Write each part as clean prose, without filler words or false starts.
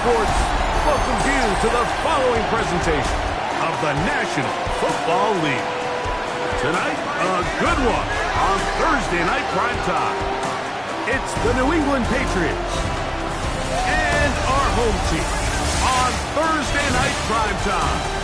Sports welcomes you to the following presentation of the National Football League. Tonight, a good one on Thursday night primetime. It's the New England Patriots and our home team on Thursday night primetime.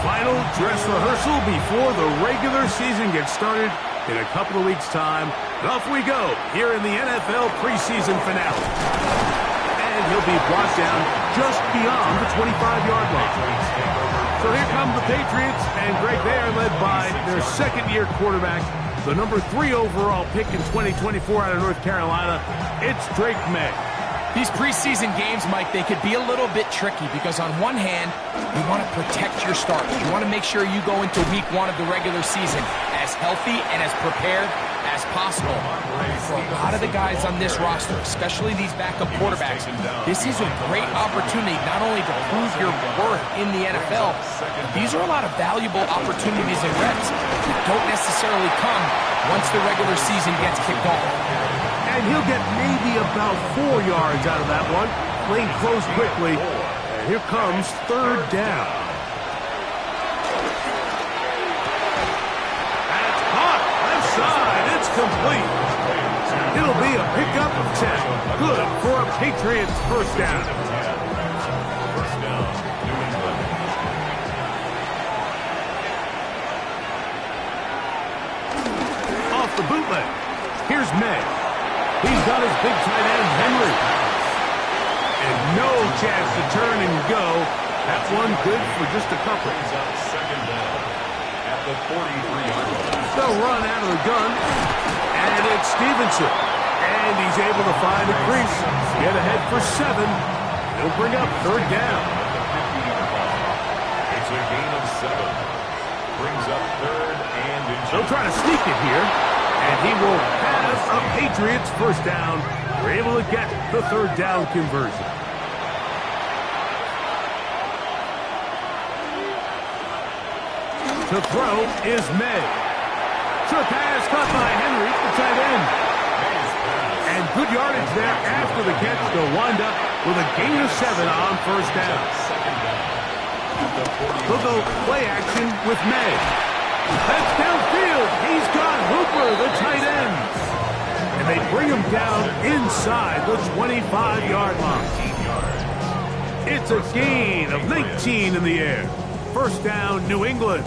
Final dress rehearsal before the regular season gets started in a couple of weeks' time. And off we go here in the NFL preseason finale. And he'll be brought down just beyond the 25-yard line. So here come the Patriots, and Greg, they are led by their second-year quarterback, the number 3 overall pick in 2024 out of North Carolina. It's Drake May. These preseason games, Mike, they could be a little bit tricky because on one hand, you want to protect your starters. You want to make sure you go into week 1 of the regular season as healthy and as prepared as possible. For a lot of the guys on this roster, especially these backup quarterbacks, this is a great opportunity not only to prove your worth in the NFL, but these are a lot of valuable opportunities and reps that don't necessarily come once the regular season gets kicked off. And he'll get maybe about 4 yards out of that one. Playing close quickly. And here comes 3rd down. That's caught. Left side. It's complete. It'll be a pickup of 10. Good for a Patriots first down. Off the bootleg. Here's May. He's got his big tight end, Henry. And no chance to turn and go. That one good for just a couple. Second down at the 43-yard line. They'll run out of the gun. And it's Stevenson. And he's able to find a crease. Get ahead for 7. He'll bring up 3rd down. It's a gain of 7. Brings up 3rd and inches. They'll try to sneak it here. And he will have a Patriots first down. We're able to get the 3rd down conversion. To throw is May. Short pass caught by Henry, the tight end. And good yardage there after the catch. They'll wind up with a gain of 7 on first down. They'll go play action with May. That's downfield. He's got Hooper, the tight end. And they bring him down inside the 25-yard line. It's a gain of 19 in the air. First down, New England.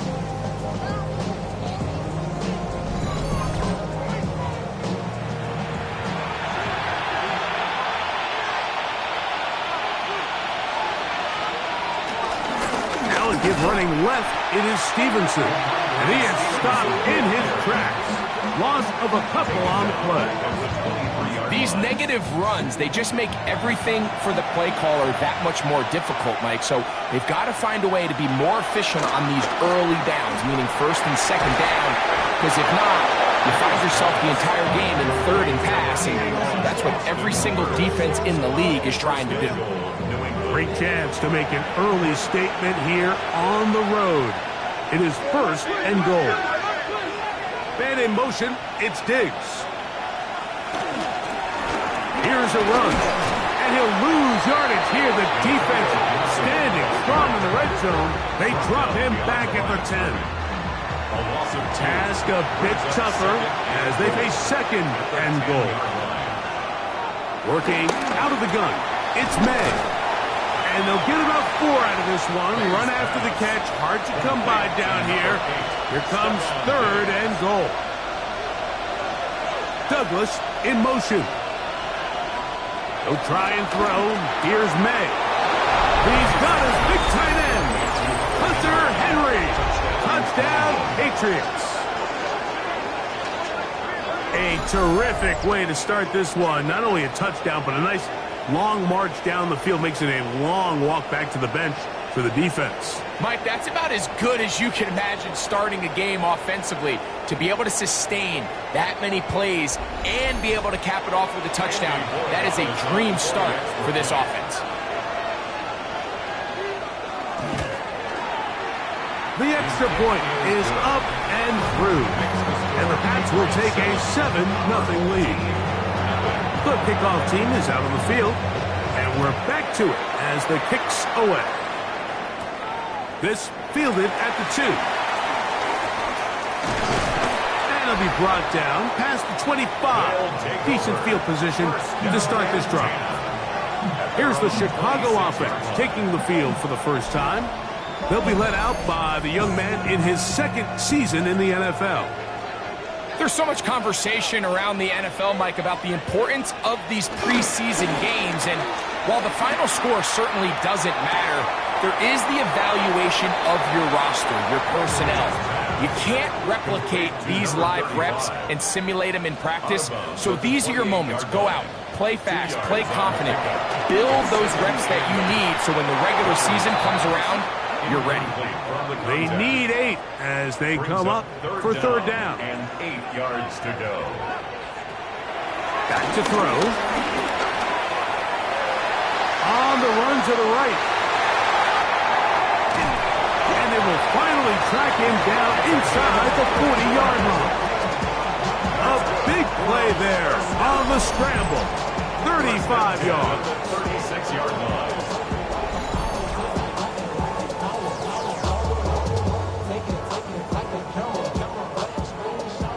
Give running left, it is Stevenson. And he is stopped in his tracks. Loss of a couple on the play. These negative runs, they just make everything for the play caller that much more difficult, Mike. So they've got to find a way to be more efficient on these early downs, meaning 1st and 2nd down. Because if not, you find yourself the entire game in 3rd and pass. And that's what every single defense in the league is trying to do. Great chance to make an early statement here on the road. It is 1st and goal. Man in motion, it's Diggs. Here's a run. And he'll lose yardage here. The defense standing strong in the red zone. They drop him back at the 10. Task a bit tougher as they face 2nd and goal. Working out of the gun, it's May. And they'll get about 4 out of this one. Run after the catch. Hard to come by down here. Here comes 3rd and goal. Douglas in motion. He'll try and throw. Here's May. He's got his big tight end. Hunter Henry. Touchdown, Patriots. A terrific way to start this one. Not only a touchdown, but a nice long march down the field. Makes it a long walk back to the bench for the defense. Mike, that's about as good as you can imagine starting a game offensively. To be able to sustain that many plays and be able to cap it off with a touchdown, that is a dream start for this offense. The extra point is up and through. And the Pats will take a 7-0 lead. The kickoff team is out on the field, and we're back to it as the kicks away. This fielded at the 2. And it'll be brought down past the 25. Decent field position to start this drive. Here's the Chicago offense taking the field for the first time. They'll be led out by the young man in his 2nd season in the NFL. There's so much conversation around the NFL, Mike, about the importance of these preseason games. And while the final score certainly doesn't matter, there is the evaluation of your roster, your personnel. You can't replicate these live reps and simulate them in practice. So these are your moments. Go out, play fast, play confident, build those reps that you need so when the regular season comes around, you're ready. They need 8 as they come up for third down. And 8 yards to go. Back to throw. On the run to the right. And they will finally track him down inside the 40-yard line. A big play there on the scramble. 35 yards. 36-yard line.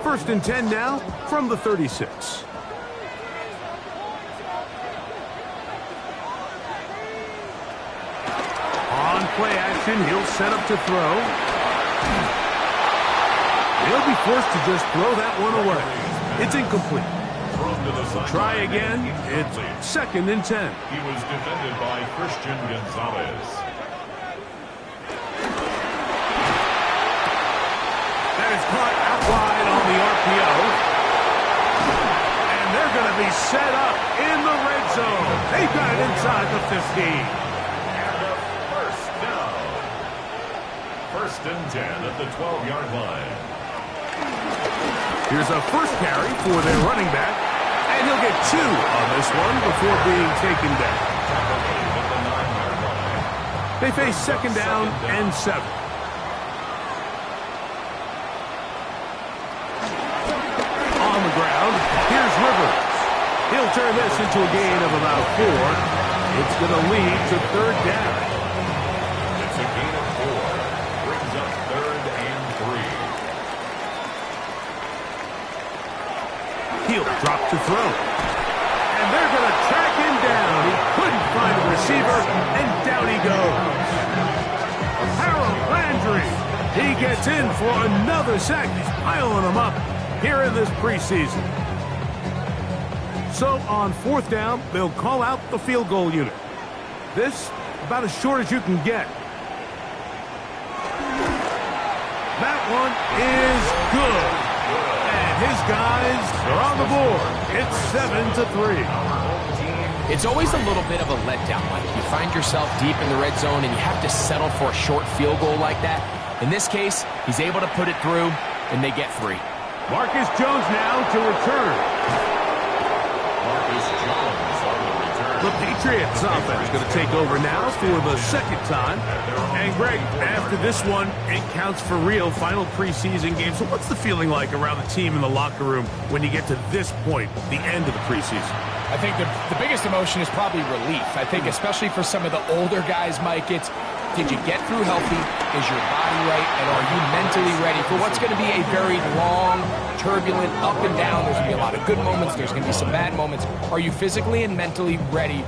First and 10 now from the 36. On play action, he'll set up to throw. He'll be forced to just throw that one away. It's incomplete. Try again. It's second and 10. He was defended by Christian Gonzalez. That is caught out wide on the RPO. And they're going to be set up in the red zone. They've got it inside the 15. And a first down. First and 10 at the 12-yard line. Here's a first carry for their running back. And he'll get 2 on this one before being taken down. They face second down and 7. On the ground, here's Rivers. He'll turn this into a gain of about 4. It's going to lead to third down. It's a gain of 4. Brings up third and 3. He'll drop to throw. And they're going to track him down. He couldn't find a receiver, and down he goes. Harold Landry. He gets in for another sack. He's piling them up here in this preseason. So on fourth down, they'll call out the field goal unit. This about as short as you can get. That one is good. And his guys are on the board. It's 7-3. It's always a little bit of a letdown, Mike. You find yourself deep in the red zone and you have to settle for a short field goal like that. In this case, he's able to put it through, and they get 3. Marcus Jones now to return. Marcus Jones on the return. The Patriots offense is going to take over now for the second time. And Greg, after this one, it counts for real. Final preseason game. So what's the feeling like around the team in the locker room when you get to this point, the end of the preseason? I think the biggest emotion is probably relief. I think especially for some of the older guys, Mike, it's did you get through healthy? Is your body right? And are you mentally ready for what's going to be a very long, turbulent, up and down? There's going to be a lot of good moments. There's going to be some bad moments. Are you physically and mentally ready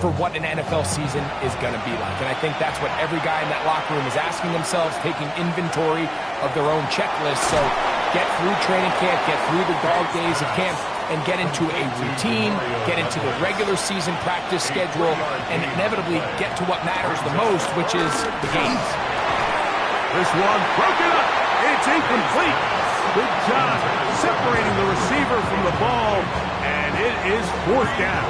for what an NFL season is going to be like? And I think that's what every guy in that locker room is asking themselves, taking inventory of their own checklist. So get through training camp, get through the dog days of camp, and get into a routine, get into the regular season practice schedule, and inevitably get to what matters the most, which is the games. This one broken up. It's incomplete. Good job separating the receiver from the ball, and it is fourth down.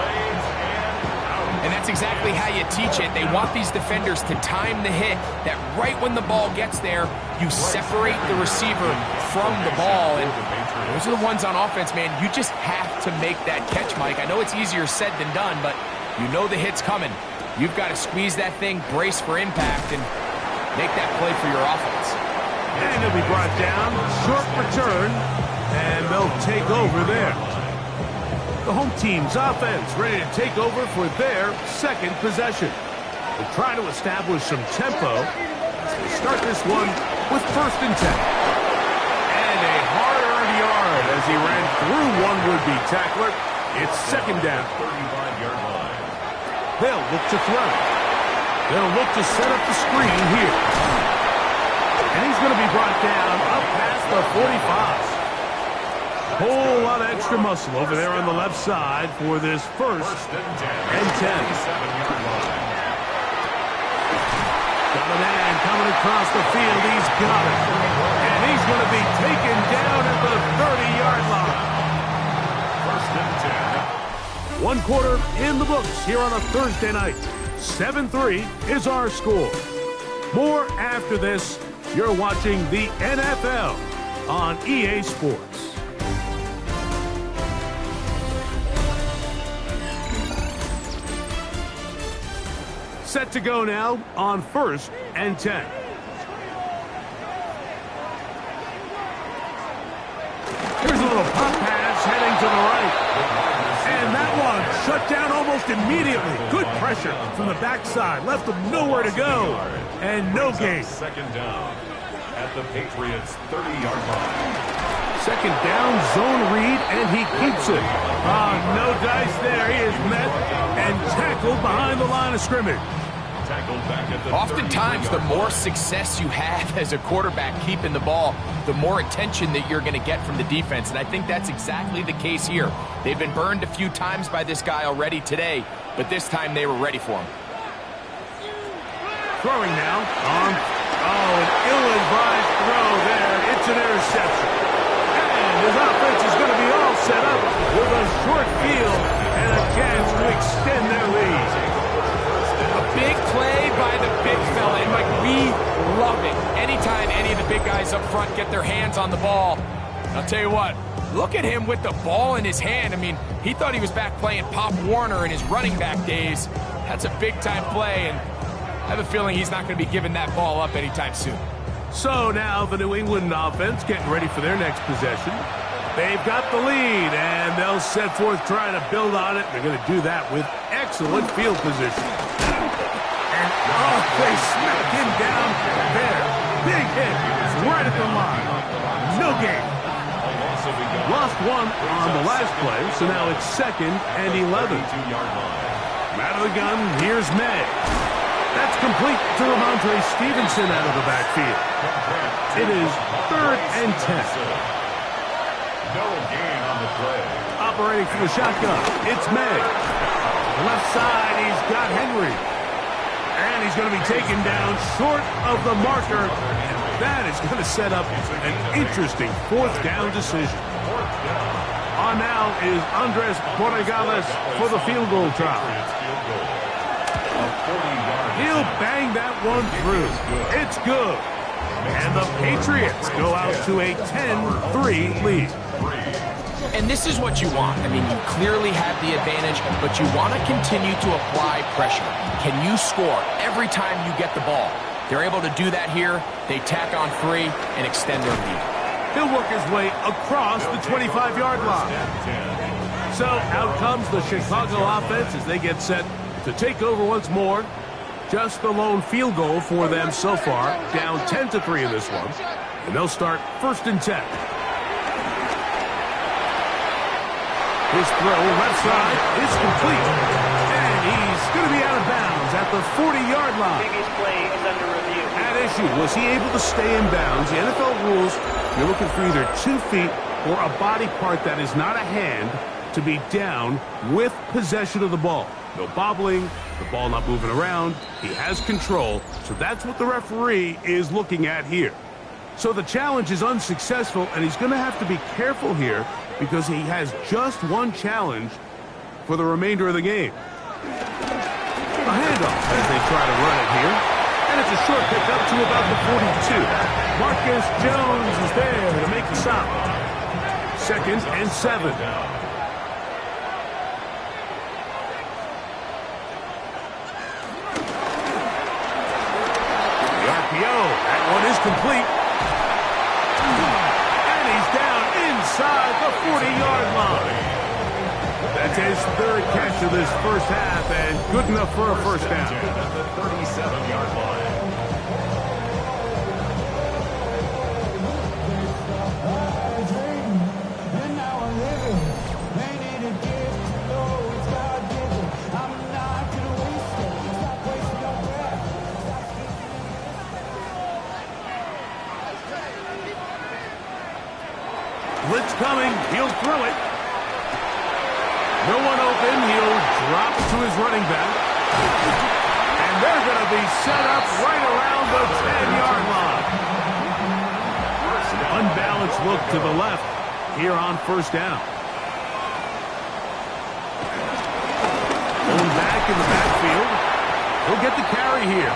And that's exactly how you teach it. They want these defenders to time the hit, that right when the ball gets there, you separate the receiver from the ball. And those are the ones on offense, man. You just have to make that catch, Mike. I know it's easier said than done, but you know the hit's coming. You've got to squeeze that thing, brace for impact, and make that play for your offense. And he'll be brought down. Short return, and they'll take over there. The home team's offense ready to take over for their second possession. They'll try to establish some tempo. They start this one with first and 10. And a hard-earned yard as he ran through one would-be tackler. It's second down. 35-yard line. They'll look to throw. They'll look to set up the screen here. And he's going to be brought down up past the 45. Whole lot of extra muscle over there on the left side for this first and 10. 37-yard line. Got a man coming across the field. He's got it. And he's going to be taken down at the 30-yard line. First and 10. One quarter in the books here on a Thursday night. 7-3 is our score. More after this. You're watching the NFL on EA Sports. Set to go now on 1st and 10. Here's a little pop pass heading to the right. And that one shut down almost immediately. Good pressure from the backside. Left them nowhere to go. And no gain. Second down at the Patriots' 30-yard line. Second down, zone read, and he keeps it. No dice there. He is met and tackled behind the line of scrimmage. Oftentimes, the more success you have as a quarterback keeping the ball, the more attention that you're going to get from the defense, and I think that's exactly the case here. They've been burned a few times by this guy already today, but this time they were ready for him. Throwing now on, an ill-advised throw there. It's an interception. And his offense is going to be all set up with a short field and a chance to extend their lead. Big play by the big fella, and Mike, we love it. Anytime any of the big guys up front get their hands on the ball, I'll tell you what, look at him with the ball in his hand. I mean, he thought he was back playing Pop Warner in his running back days. That's a big-time play, and I have a feeling he's not going to be giving that ball up anytime soon. So now the New England offense getting ready for their next possession. They've got the lead, and they'll set forth trying to build on it. They're going to do that with excellent field position. And, they smack him down there. Big hit. Right at the line. No gain. Lost one on the last play, so now it's 2nd and 11. Out of the gun, here's May. That's complete to Ramondre Stevenson out of the backfield. It is 3rd and 10. No gain on the play. Operating from the shotgun, it's May. Left side, he's got Henry. And he's going to be taken down short of the marker. That is going to set up an interesting 4th down decision. On now is Andres Borregales for the field goal try. He'll bang that one through. It's good. And the Patriots go out to a 10-3 lead. And this is what you want. I mean, you clearly have the advantage, but you want to continue to apply pressure. Can you score every time you get the ball? They're able to do that here. They tack on 3 and extend their lead. He'll work his way across the 25-yard line. So out comes the Chicago offense as they get set to take over once more. Just the lone field goal for them so far. Down 10-3 in this one. And they'll start 1st and 10. His throw left side is complete. And he's going to be out of bounds at the 40-yard line. Biggest play is under review. At issue, was he able to stay in bounds? The NFL rules, you're looking for either 2 feet or a body part that is not a hand to be down with possession of the ball. No bobbling, the ball not moving around. He has control, so that's what the referee is looking at here. So the challenge is unsuccessful, and he's going to have to be careful here because he has just one challenge for the remainder of the game. A handoff as they try to run it here. And it's a short pickup to about the 42. Marcus Jones is there to make the stop. 2nd and 7. The RPO, that one is complete. And he's down inside the 40-yard line. That's his 3rd catch of this first half, and good enough for a first down. At the 37-yard line. Blitz coming, he'll throw it. No one open. He'll drop to his running back. And they're going to be set up right around the 10-yard line. Unbalanced look to the left here on 1st down. Going back in the backfield. He'll get the carry here.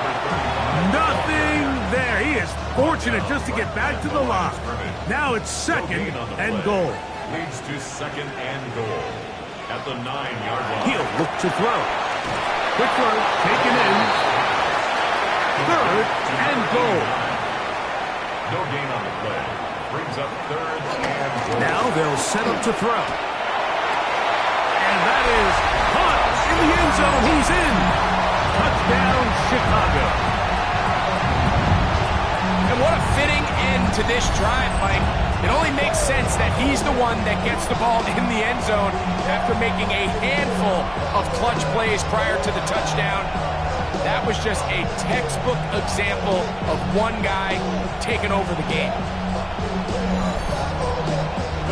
Nothing there. He is fortunate just to get back to the line. Now it's second and goal. Leads to second and goal at the 9-yard line. He'll look to throw. Quick throw, taken in. Third and goal. No gain on the play. Brings up third and goal. Now they'll set up to throw. And that is caught in the end zone. He's in. Touchdown, Chicago. And what a fitting end to this drive, Mike. It only makes sense that he's the one that gets the ball in the end zone after making a handful of clutch plays prior to the touchdown. That was just a textbook example of one guy taking over the game.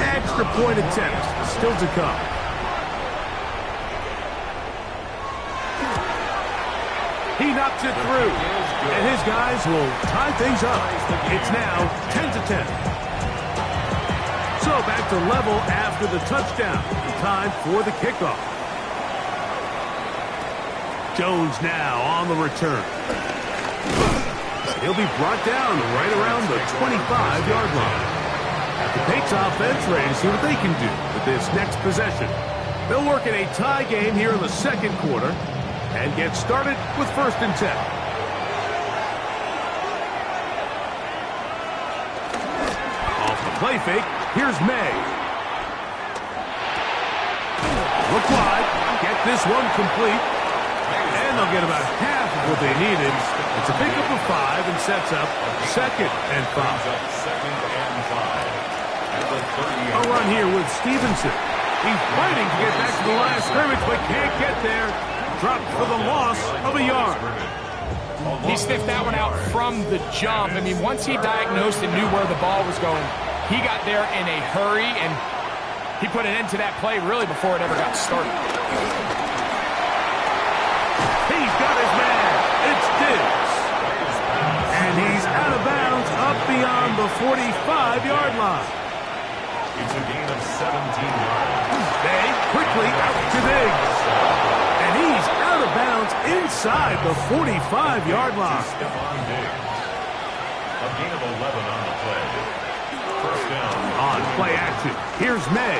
Extra point attempt still to come. He knocks it through, and his guys will tie things up. It's now 10-10. So back to level after the touchdown. Time for the kickoff. Jones now on the return. He'll be brought down right around the 25-yard line. The Patriots offense ready to see what they can do with this next possession. They'll work in a tie game here in the second quarter and get started with 1st and 10. Off the play fake, here's May. Look wide, get this one complete, and they'll get about half of what they needed. It's a pickup of 5 and sets up 2nd and 5. A run here with Stevenson. He's fighting to get back to the line of scrimmage, but can't get there. Dropped for the loss of a yard. He sniffed that one out from the jump. I mean, once he diagnosed and knew where the ball was going, he got there in a hurry, and he put an end to that play really before it ever got started. He's got his man. It's Diggs. And he's out of bounds up beyond the 45-yard line. It's a gain of 17 yards. They quickly out to Diggs. And he's out of bounds inside the 45-yard line. Stephon Diggs. A gain of 11 on the play. First down. On play action, here's May.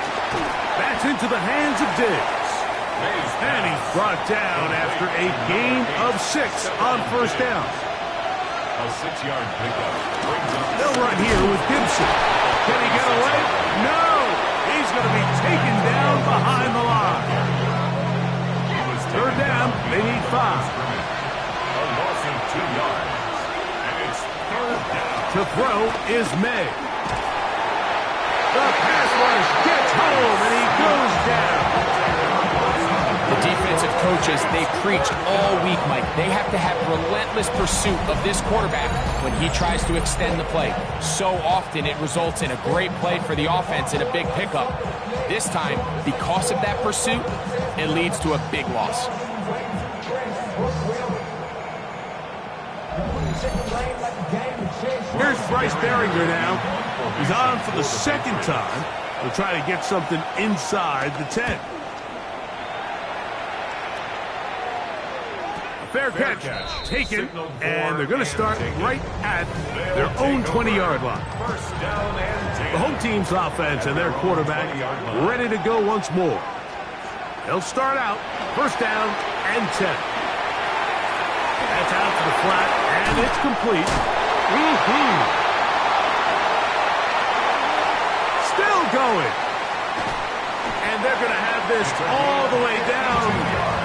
That's into the hands of Diggs. And he's brought down after a gain of 6 on first down. A 6-yard pickup. They'll run here with Gibson. Can he get away? No! He's going to be taken down behind the line. Third down, they need 5. A loss of 2 yards. And it's third down. To throw is May. The pass rush gets home, and he goes down. The defensive coaches, they preach all week, Mike. They have to have relentless pursuit of this quarterback when he tries to extend the play. So often it results in a great play for the offense and a big pickup. This time, because of that pursuit, it leads to a big loss. Here's Bryce Baringer now. He's on for the second time. He'll try to get something inside the 10. Fair catch taken, and they're going to start right at their own 20-yard line. The home team's offense and their quarterback ready to go once more. They'll start out first down and 10. That's out to the flat, and it's complete. Still going. And they're going to have this all the way down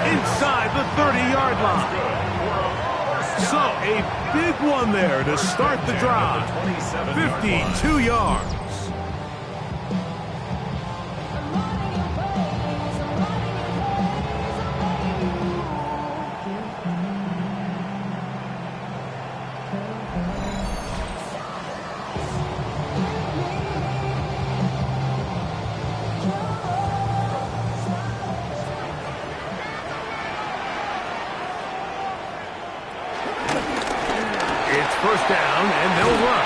inside the 30-yard line. So a big one there to start the drive. 52 yards. First down, and they'll run.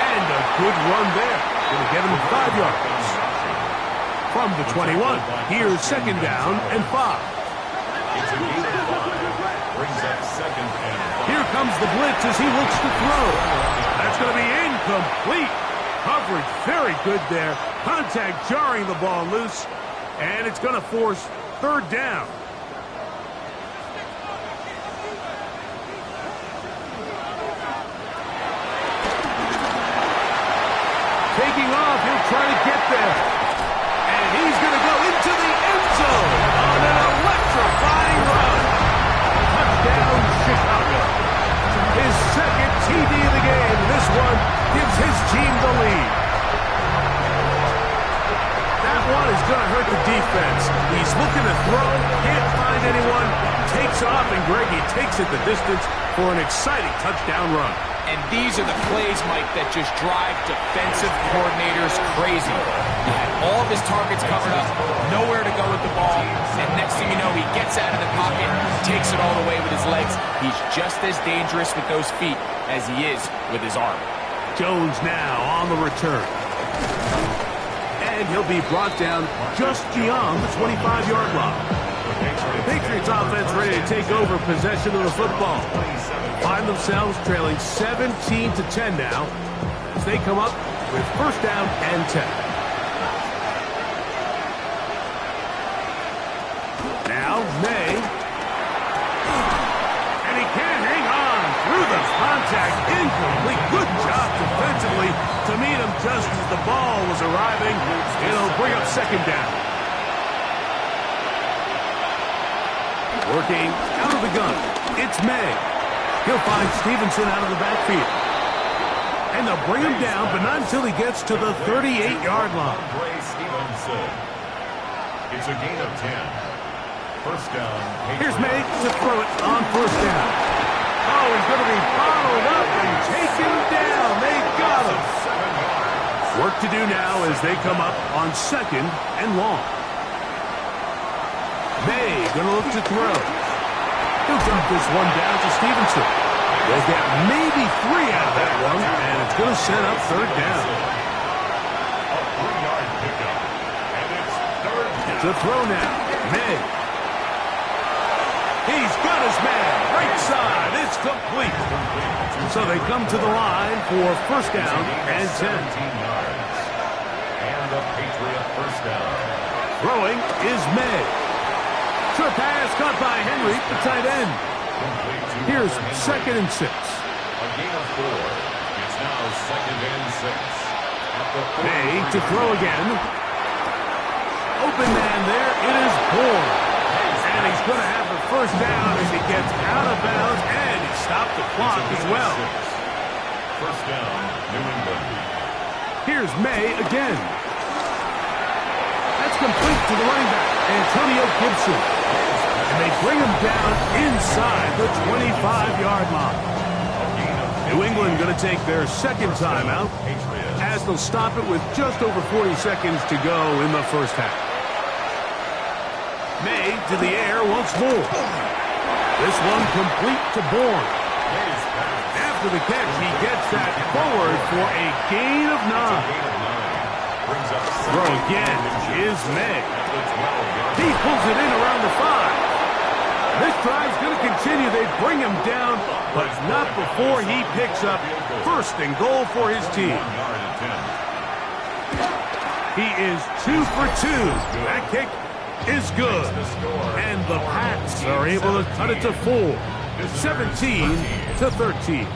And a good run there. Going to get him 5 yards. From the 21, here's second down and 5. It's a gain of 5. Brings up 2nd and 5. Here comes the blitz as he looks to throw. That's going to be incomplete. Coverage very good there. Contact jarring the ball loose. And it's going to force 3rd down. Taking off, he'll try to get there. And he's going to go into the end zone on an electrifying run. Touchdown, Chicago. His 2nd TD of the game. This one gives his team the lead. That one is going to hurt the defense. He's looking to throw, can't find anyone, takes off, and Greggy takes it the distance for an exciting touchdown run. And these are the plays, Mike, that just drive defensive coordinators crazy. He had all of his targets covered up, nowhere to go with the ball, and next thing you know, he gets out of the pocket, takes it all the way with his legs. He's just as dangerous with those feet as he is with his arm. Jones now on the return. And he'll be brought down just beyond the 25-yard line. Patriots offense ready to take over possession of the football. Find themselves trailing 17-10 now as they come up with 1st down and 10. Now May. And he can't hang on through the contact. Incomplete. Good job defensively to meet him just as the ball was arriving. It'll bring up 2nd down. Working out of the gun. It's May. He'll find Stevenson out of the backfield. And they'll bring him down, but not until he gets to the 38-yard line. Stevenson. It's a gain of 10. 1st down. Here's May to throw it on 1st down. Oh, he's going to be bottled up and taken down. They got him. Work to do now as they come up on 2nd and long. May going to look to throw. He'll drop this one down to Stevenson. They'll get maybe 3 out of that one, and it's going to set up 3rd down. A 3-yard pickup. And it's 3rd down. To throw now. May. He's got his man. Right side. It's complete. So they come to the line for 1st down and 10. 17 yards. And a Patriot 1st down. Throwing is May. Short pass caught by Henry, the tight end. Here's 2nd and 6. A gain of 4. It's now 2nd and 6. May to throw again. Open man there. It is Bourne. And he's going to have the 1st down as he gets out of bounds, and he stopped the clock as well. 1st down, New England. Here's May again. That's complete to the running back, Antonio Gibson. And they bring him down inside the 25-yard line. New England going to take their 2nd timeout as they'll stop it with just over 40 seconds to go in the 1st half. May to the air once more. This one complete to Bourne. After the catch, he gets that forward for a gain of 9. Throw again is May. He pulls it in around the 5. This drive's going to continue. They bring him down, but not before he picks up 1st and goal for his team. He is 2 for 2. That kick is good. And the Pats are able to cut it to 4. 17-13.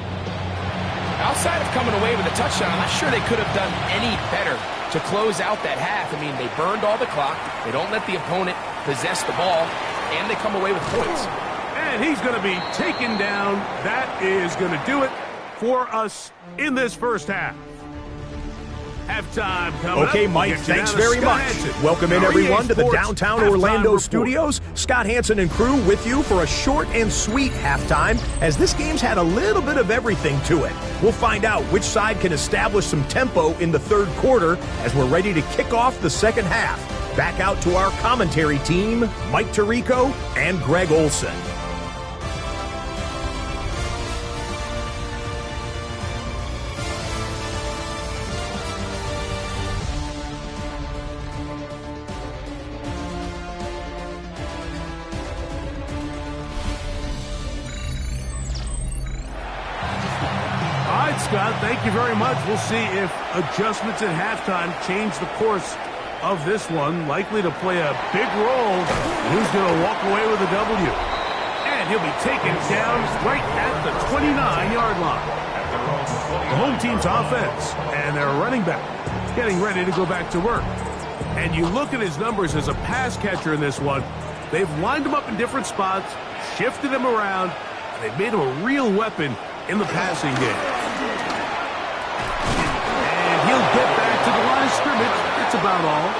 Outside of coming away with a touchdown, I'm not sure they could have done any better to close out that half. I mean, they burned all the clock. They don't let the opponent possess the ball, and they come away with points. And he's going to be taken down. That is going to do it for us in this 1st half. Halftime coming Okay, up. Mike, thanks very much. Welcome in, everyone, to the downtown Orlando studios. Scott Hansen and crew with you for a short and sweet halftime, as this game's had a little bit of everything to it. We'll find out which side can establish some tempo in the 3rd quarter as we're ready to kick off the 2nd half. Back out to our commentary team, Mike Tirico and Greg Olson. thank you very much. We'll see if adjustments at halftime change the course of this one. Likely to play a big role. Who's going to walk away with a W? And he'll be taken down right at the 29-yard line. The home team's offense and their running back getting ready to go back to work. And you look at his numbers as a pass catcher in this one. They've lined him up in different spots, shifted him around, and they've made him a real weapon in the passing game. And he'll get back to the line of scrimmage. That's about all.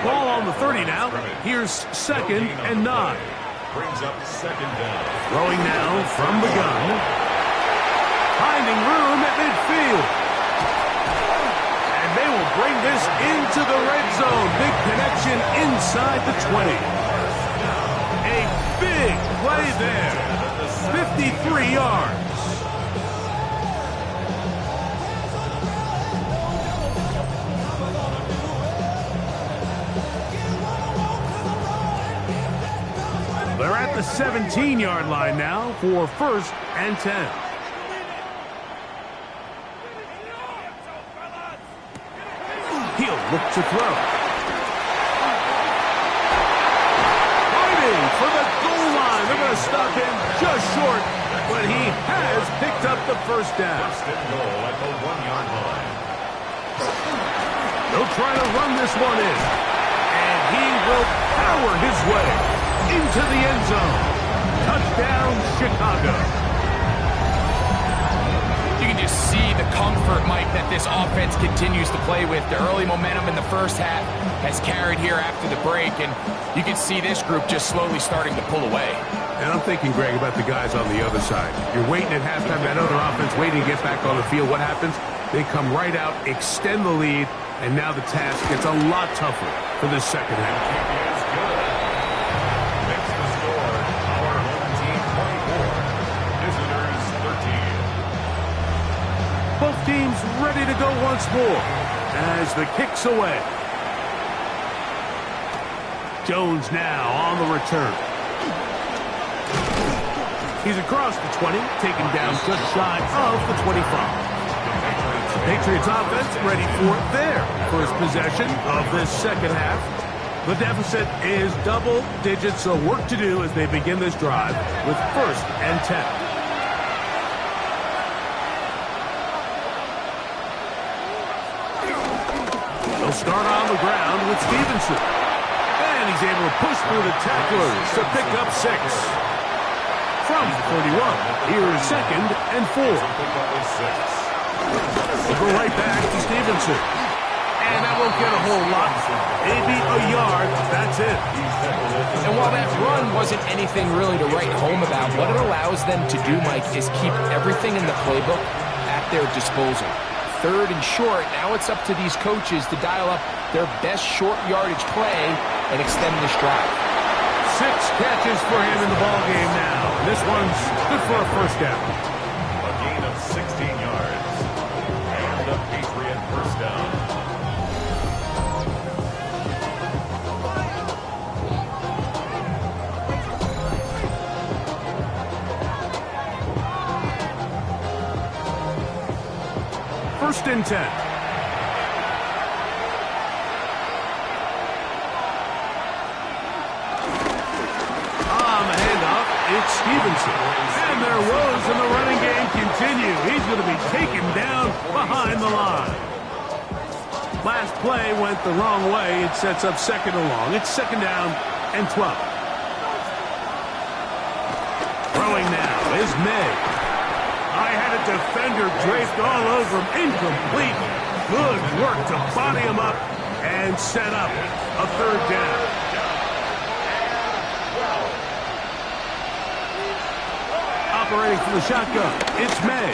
Ball on the 30 now. Here's 2nd and 9. Brings up 2nd down. Throwing now from the gun. Finding room at midfield. And they will bring this into the red zone. Big connection inside the 20. A big play there. 53 yards. They're at the 17-yard line now for 1st and 10. He'll look to throw. Fighting for the goal line. They're going to stop him just short, but he has picked up the 1st down. 1st and goal at the 1-yard line. They'll try to run this one in, and he will power his way into the end zone. Touchdown, Chicago. You can just see the comfort, Mike, that this offense continues to play with. The early momentum in the first half has carried here after the break, and you can see this group just slowly starting to pull away. And I'm thinking, Greg, about the guys on the other side. You're waiting at halftime, that other offense waiting to get back on the field. What happens? They come right out, extend the lead, and now the task gets a lot tougher for this second half. Is good. Makes the score. Our home team 24. Visitors 13. Both teams ready to go once more as the kick's away. Jones now on the return. He's across the 20, taken down just shy of the 25. The Patriots offense ready for their first possession of this second half. The deficit is double digits, so work to do as they begin this drive with 1st and 10. They'll start on the ground with Stevenson. And he's able to push through the tacklers to pick up 6. From 31, here's 2nd and 4. We'll go right back to Stevenson. And that won't get a whole lot. Maybe a yard, that's it. And while that run wasn't anything really to write home about, what it allows them to do, Mike, is keep everything in the playbook at their disposal. 3rd and short, now it's up to these coaches to dial up their best short yardage play and extend this drive. 6 catches for him in the ballgame now. This one's good for a 1st down. A gain of 16 yards. And a Patriot 1st down. First and 10. On the handoff, it's Stevenson. And their woes in the running game continue. He's going to be taken down behind the line. Last play went the wrong way. It sets up 2nd and long. It's 2nd down and 12. Throwing now is May. I had a defender draped all over him. Incomplete. Good work to body him up and set up a 3rd down. Operating from the shotgun, it's May.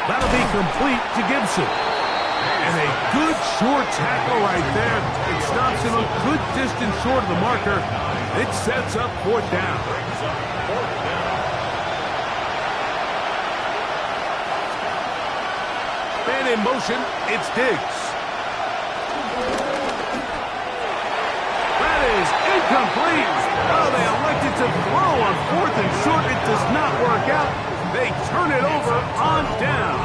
That'll be complete to Gibson. And a good short tackle right there. It stops him a good distance short of the marker. It sets up 4th down. And in motion, it's Diggs. That is incomplete. Oh, they elected to throw on 4th and short. It does not work out. They turn it over on down.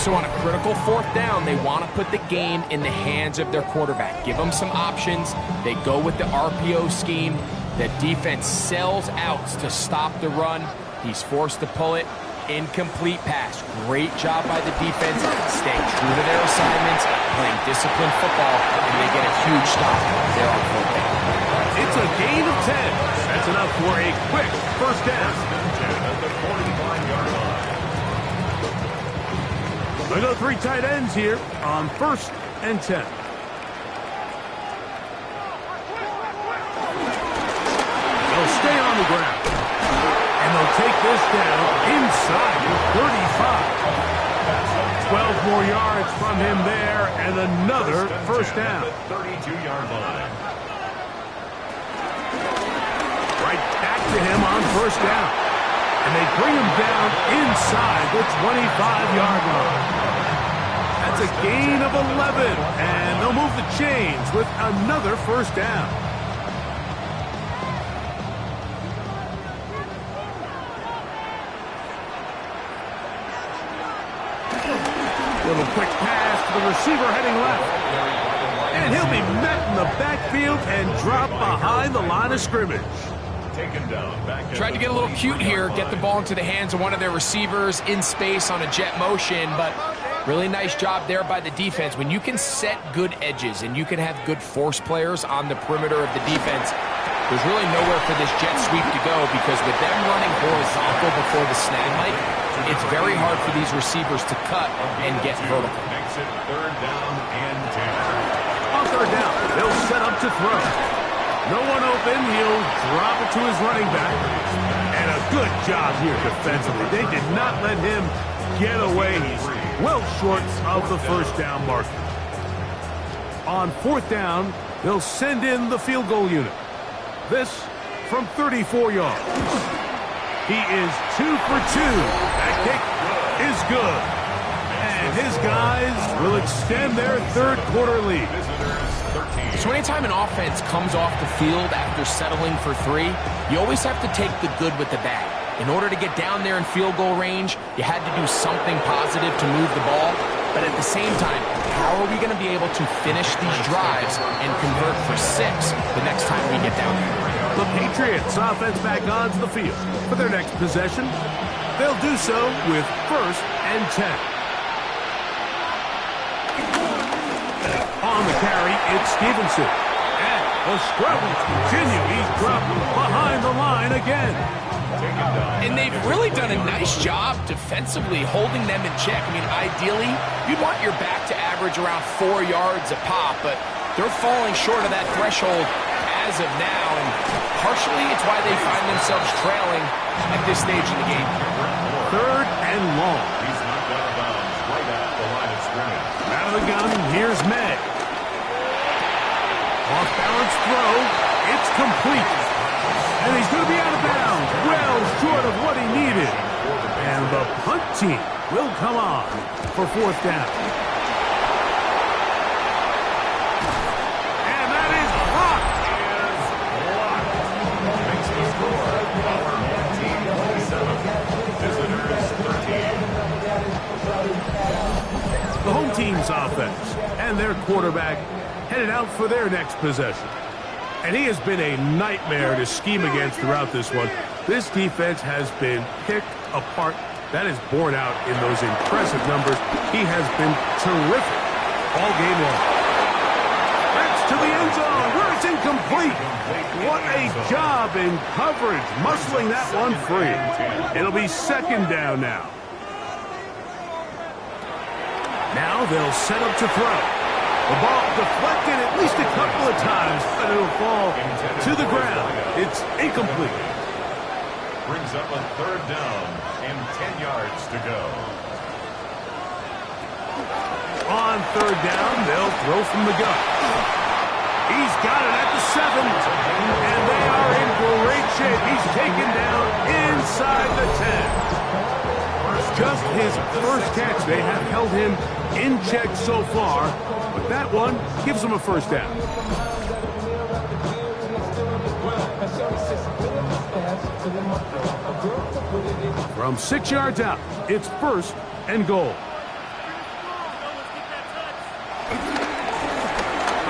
So on a critical fourth down, they want to put the game in the hands of their quarterback. Give them some options. They go with the RPO scheme. The defense sells outs to stop the run. He's forced to pull it. Incomplete pass. Great job by the defense, staying true to their assignments, playing disciplined football, and they get a huge stop there on fourth down. It's a gain of 10. That's enough for a quick first down. At the 45-yard line. They go 3 tight ends here on 1st and 10. They'll stay on the ground. And they'll take this down inside the 35. 12 more yards from him there, and another first down. 32-yard line. Right back to him on first down. And they bring him down inside the 25-yard line. That's a gain of 11, and they'll move the chains with another first down. Little quick pass to the receiver heading left. And he'll be met in the backfield and dropped behind the line of scrimmage. Taken down. Tried to get a little cute here, get the ball into the hands of one of their receivers in space on a jet motion, but really nice job there by the defense. When you can set good edges and you can have good force players on the perimeter of the defense, there's really nowhere for this jet sweep to go, because with them running horizontal before the snag, Mike, it's very hard for these receivers to cut and get vertical. Makes it 3rd down and 10. On 3rd down, they'll set up to throw. No one open, he'll drop it to his running back. And a good job here defensively. They did not let him get away. He's well short of the first down marker. On 4th down, they'll send in the field goal unit. This from 34 yards. He is 2 for 2. That kick is good. And his guys will extend their 3rd quarter lead. So anytime an offense comes off the field after settling for 3, you always have to take the good with the bad. In order to get down there in field goal range, you had to do something positive to move the ball. But at the same time, how are we going to be able to finish these drives and convert for 6 the next time we get down there? The Patriots offense back onto the field for their next possession. They'll do so with 1st and 10. On the carry, it's Stevenson. And the struggles continue. He's dropped behind the line again. And they've really done a nice job defensively holding them in check. I mean, ideally, you'd want your back to average around 4 yards a pop, but they're falling short of that threshold as of now, and partially it's why they find themselves trailing at this stage of the game. 3rd and long. He's knocked out of bounds right at the line of scrimmage. Out of the gun, here's May. Off-balance throw. It's complete. And he's going to be out of bounds. Well short of what he needed. And the punt team will come on for 4th down. And that is blocked. Makes the score. Our home team 27. Visitors 13. The home team's offense and their quarterback headed out for their next possession. And he has been a nightmare to scheme against throughout this one. This defense has been picked apart. That is borne out in those impressive numbers. He has been terrific all game long. That's to the end zone where it's incomplete. What a job in coverage, muscling that one free. It'll be 2nd down now. Now they'll set up to throw. The ball deflected at least a couple of times, but it'll fall to the ground. It's incomplete. Brings up a 3rd down and 10 yards to go. On 3rd down, they'll throw from the gun. He's got it at the 7, and they are in great shape. He's taken down inside the 10. Just his first catch. They have held him in check so far, but that one gives him a 1st down. From 6 yards out, it's 1st and goal.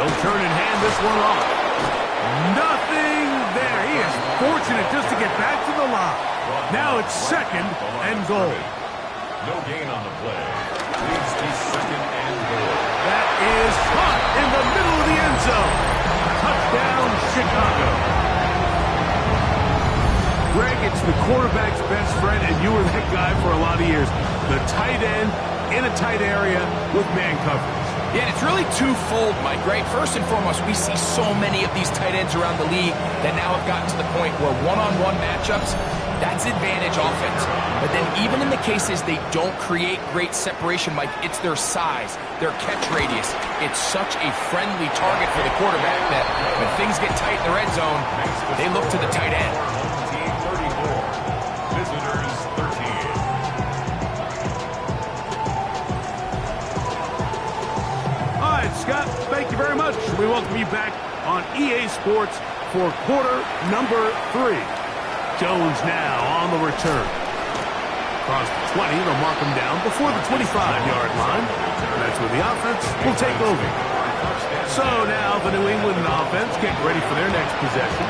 He'll turn and hand this one off. Nothing there. He is fortunate just to get back to the line. Now it's second and goal. No gain on the play. Leads to second and goal. That is caught in the middle of the end zone. Touchdown, Chicago. Greg, it's the quarterback's best friend, and you were that guy for a lot of years. The tight end in a tight area with man coverage. Yeah, and it's really twofold, Mike, right? First and foremost, we see so many of these tight ends around the league that now have gotten to the point where one-on-one matchups, that's advantage offense. But then even in the cases they don't create great separation, Mike, it's their size, their catch radius. It's such a friendly target for the quarterback that when things get tight in the red zone, they look to the tight end. Team 34. Visitors 13. Scott, thank you very much. We welcome you back on EA Sports for quarter number 3. Jones now on the return. Across the 20, they'll mark him down before the 25-yard line. And that's where the offense will take over. So now the New England offense getting ready for their next possession.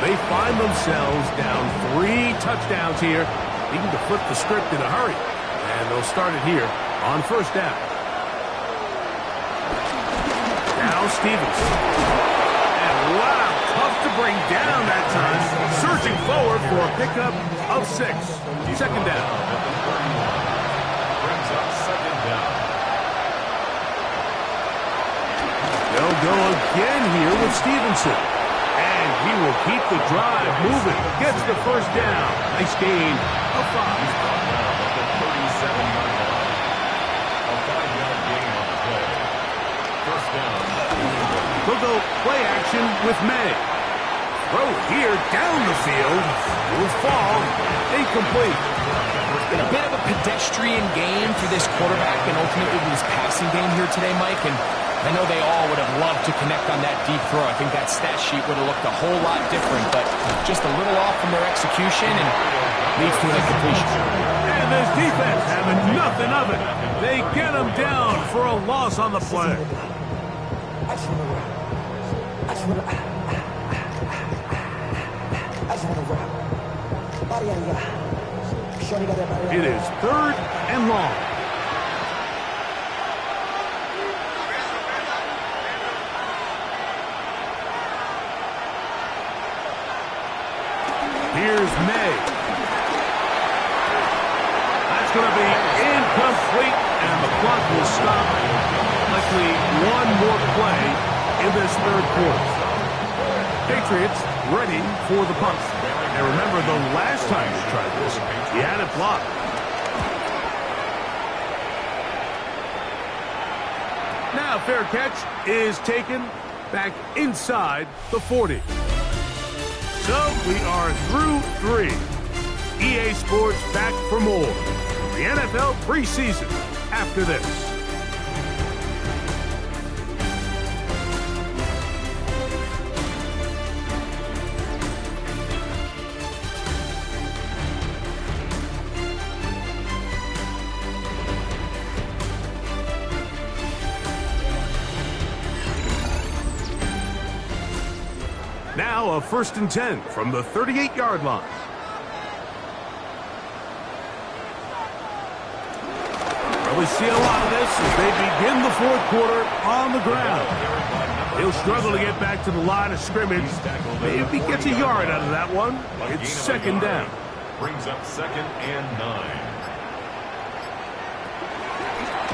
They find themselves down 3 touchdowns here, needing to flip the script in a hurry. And they'll start it here on first down. Now Stevens. And wow, tough to bring down that time. Surging forward for a pickup of 6. Second down. Brings up second down. They'll go again here with Stevenson. And he will keep the drive moving. Gets the first down. Nice gain of 5. He's brought down at the 37-yard line. A 5-yard gain on the play. First down. They'll go play action with May. Throw here down the field. Will fall. Incomplete. It's been a bit of a pedestrian game for this quarterback and ultimately this passing game here today, Mike. And I know they all would have loved to connect on that deep throw. I think that stat sheet would have looked a whole lot different, but just a little off from their execution and leads to an incompletion. And this defense having nothing of it. They get him down for a loss on the play. It is third and long. Here's May. That's going to be incomplete, and the clock will stop. Likely one more play in this third quarter. Patriots ready for the punt. And remember, the last time they tried this, he had it blocked. Now, fair catch is taken back inside the 40. So, we are through 3. EA Sports back for more. The NFL preseason after this. Now a 1st and 10 from the 38-yard line. Well, we see a lot of this as they begin the fourth quarter on the ground. He'll struggle to get back to the line of scrimmage. If he gets a yard out of that one, it's second down. Brings up second and 9.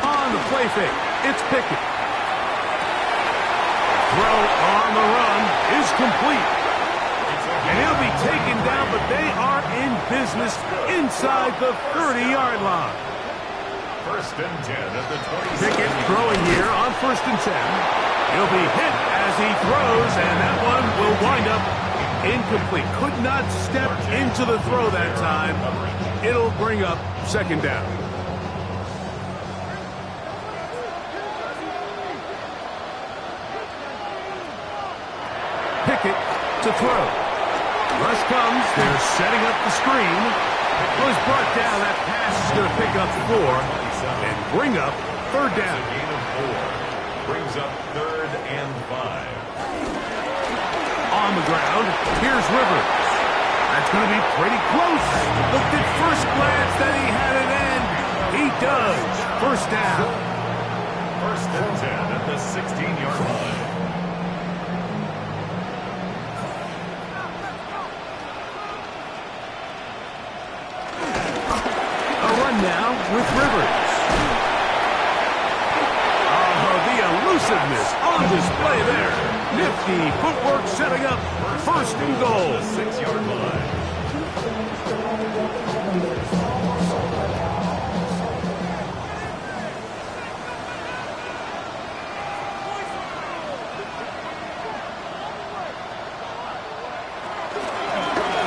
On the play fake, it's Pickett. Throw on the run is complete. And he'll be taken down, but they are in business inside the 30-yard line. 1st and 10 at the 20. Pickett throwing here on 1st and 10. He'll be hit as he throws, and that one will wind up incomplete. Could not step into the throw that time. It'll bring up second down. Pickett to throw. Rush comes. They're setting up the screen. Was brought down. That pass is going to pick up 4 and bring up third down. Gain of 4. Brings up 3rd and 5. On the ground, here's Rivers. That's going to be pretty close. Looked at first glance that he had it end. He does. First down. 1st and 10 at the 16-yard line. A run now with Rivers. Oh, the elusiveness on display there. Nifty footwork setting up 1st and goal. The 6-yard line.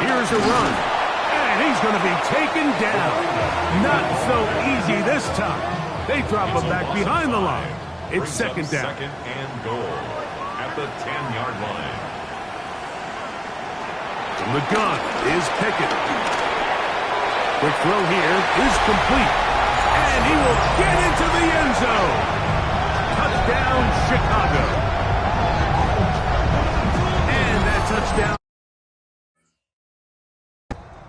Here's a run. And he's going to be taken down. Not so easy this time. They drop him back behind the line. It's 2nd down. 2nd and goal at the 10-yard line. From the gun is Pickett. The throw here is complete. And he will get into the end zone. Touchdown, Chicago. And that touchdown,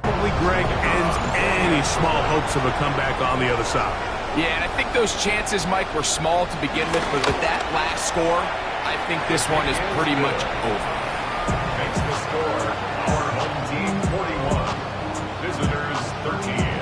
probably, Greg, ends any small hopes of a comeback on the other side. Yeah, and I think those chances, Mike, were small to begin with, but with that last score, I think this one is pretty much over. Makes the score our home team 41, visitors 13.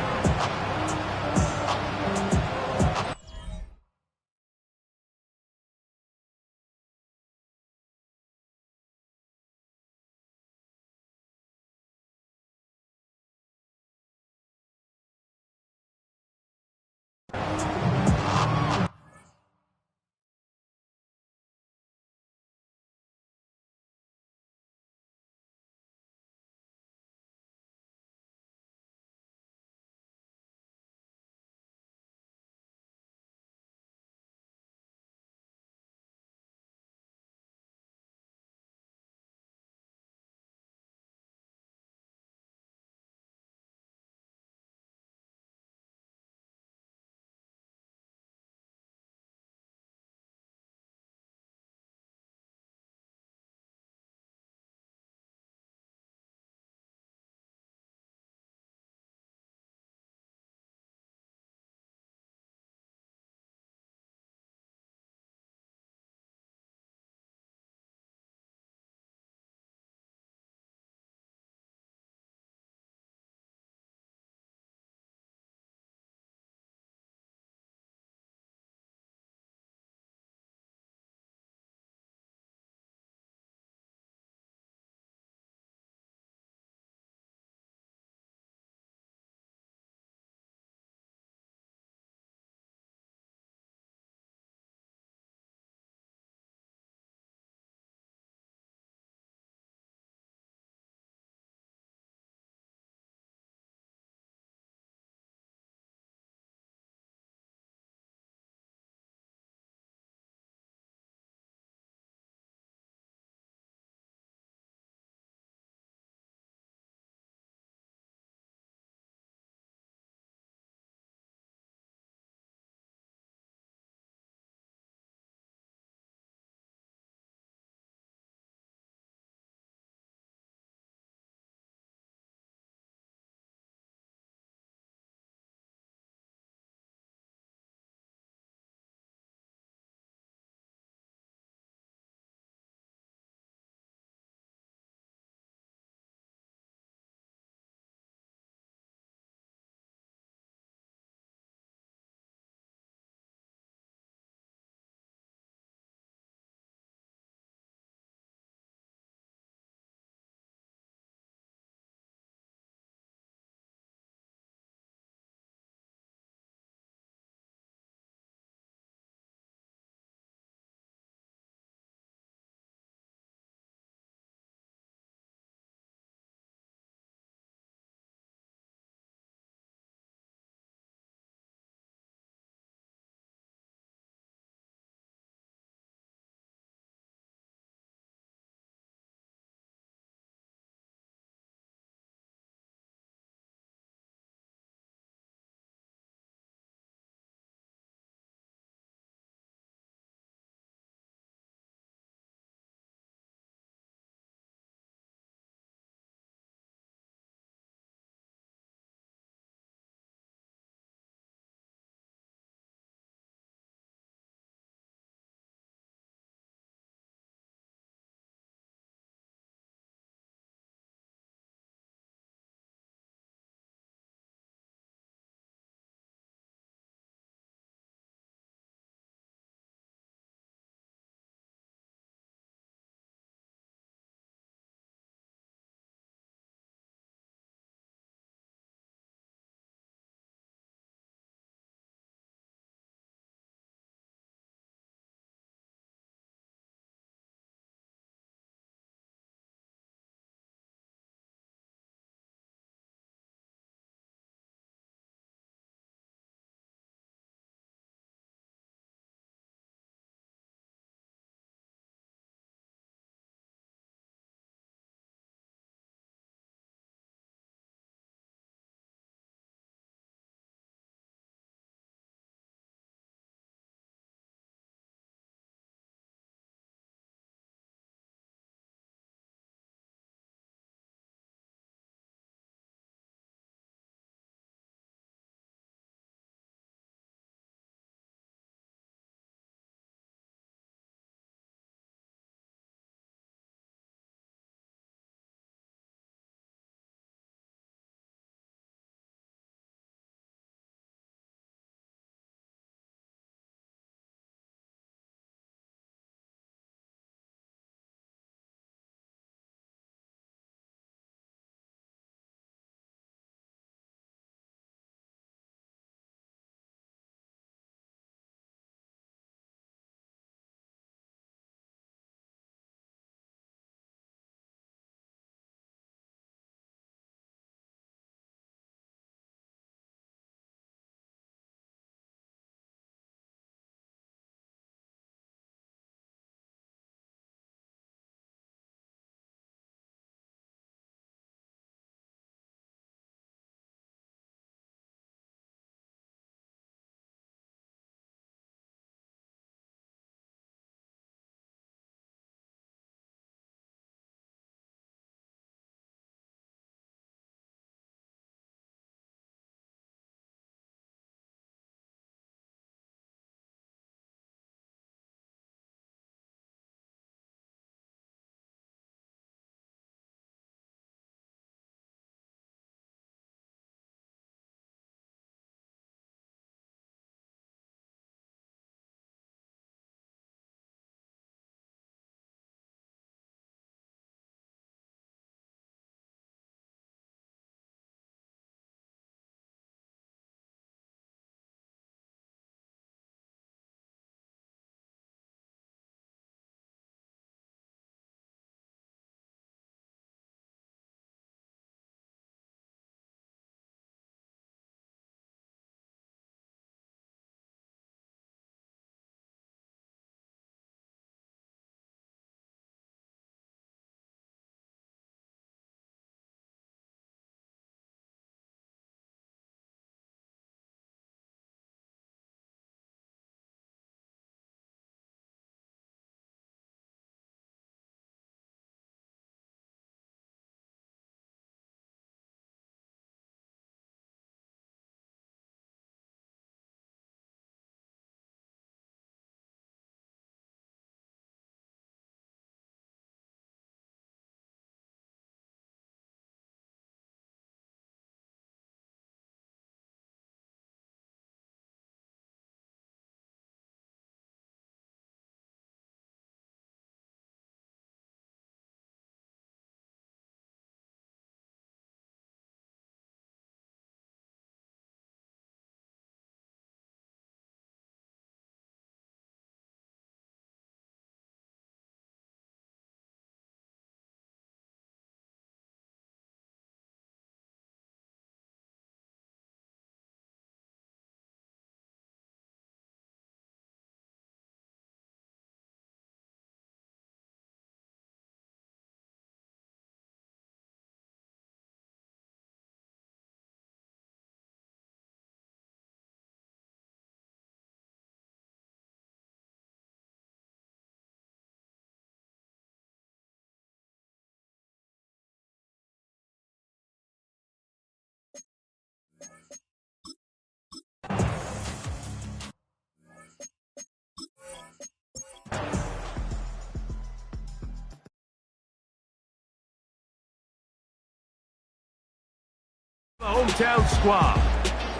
Hometown squad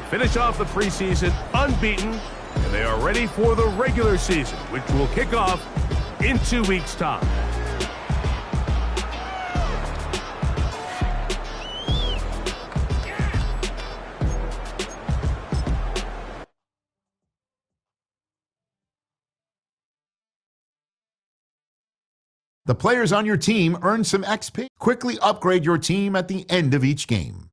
finish off the preseason unbeaten, and they are ready for the regular season, which will kick off in 2 weeks' time. The players on your team earn some XP. Quickly upgrade your team at the end of each game.